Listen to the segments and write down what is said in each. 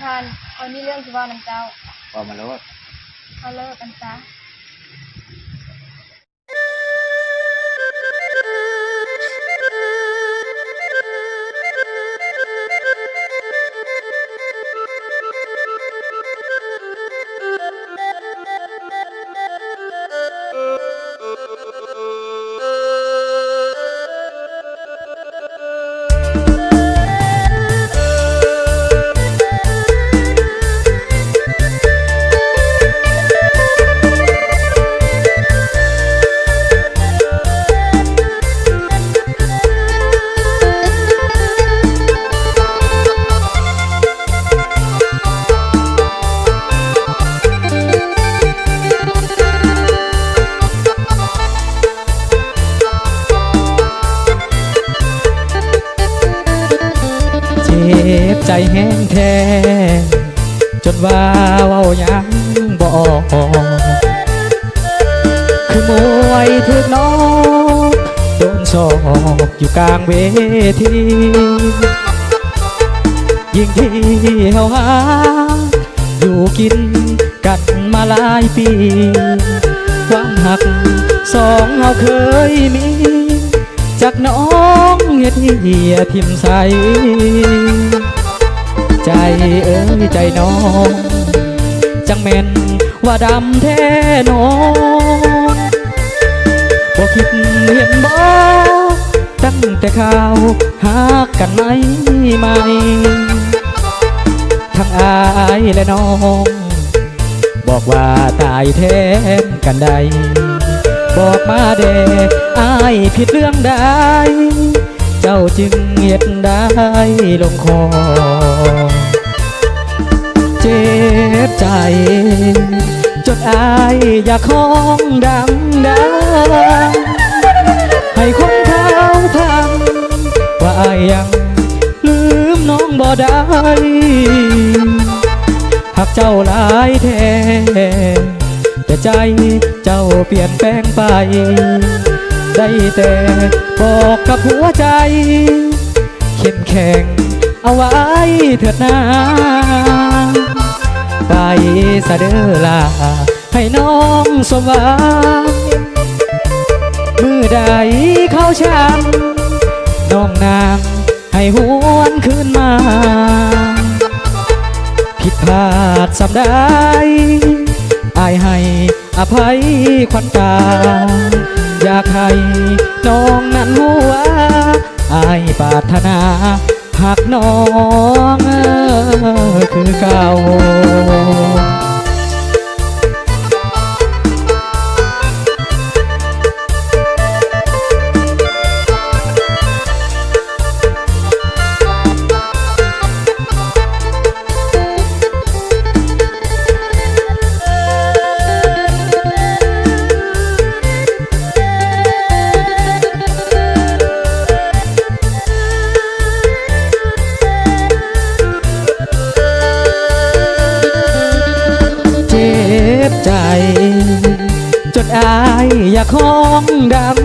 พันเขามีเรื่องที่ว่าน้ำเจ้าว่ามาแล้วว่าเขาเลิกกันซะเจ็บใจแห้งแท้จนว่าเว้ายังบ่ออกคือมวยถึกน้องโดนศอกอยู่กลางเวทียิ่งที่เฮาหาอยู่กินกันมาหลายปีความหักสองเฮาเคยมีจากน้องเฮ็ดเหี่ยทิ่มใสใจเอ้ยใจน้องจังแม่นว่าดำแท้น้องบ่คิดเห็นบ่ตั้งแต่ข่าวหากันใหม่ทั้งอายและน้องบอกว่าตายแทนกันได้บอกมาเด้อายผิดเรื่องใดเจ้าจึงเหตุได้ลงคอเจ็บใจจนอายอยากห้องดังให้คนเขาทังว่าอายยังลืมน้องบ่ได้หักเจ้าหลายแท้แต่ใจเจ้าเปลี่ยนแปลงไปได้แต่บอกกับหัวใจเข้มแข็งเอาไว้เถิดนาไปซะเด้อล่ะให้น้องสมหวังมือใดเข้าช้ำน้องนางให้หวนคืนมาผิดพลาดสำได้อายให้อภัยขวัญตาอยากให้น้องนั้นรู้ว่าอายปรารถนาหากน้องคือเก่าใจจนอายอยากห้องดัง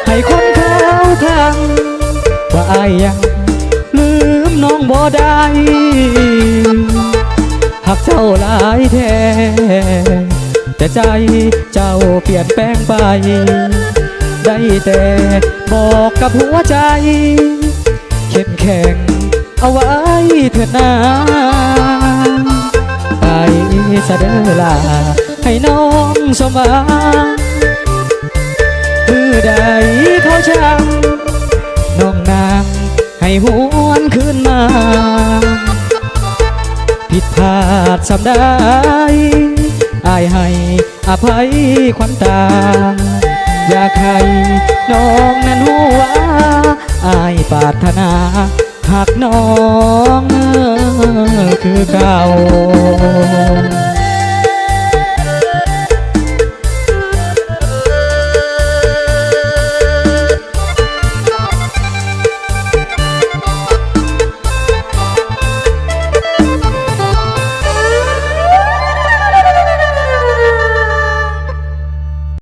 ให้คนเขาทังว่าอายยังลืมน้องบ่ได้หักเจ้าหลายแท้แต่ใจเจ้าเปลี่ยนแปลงไปได้แต่บอกกับหัวใจเข้มแข็งเอาไว้เถิดนาไปซะเด้อล่ะให้น้องสมหวังมือใดเขาช้ำน้องนางให้หวนคืนมาผิดพลาดสำได้อายให้อภัยขวัญตาอยากให้น้องนั้นรู้ว่าอายปรารถนาหากน้องคือเก่า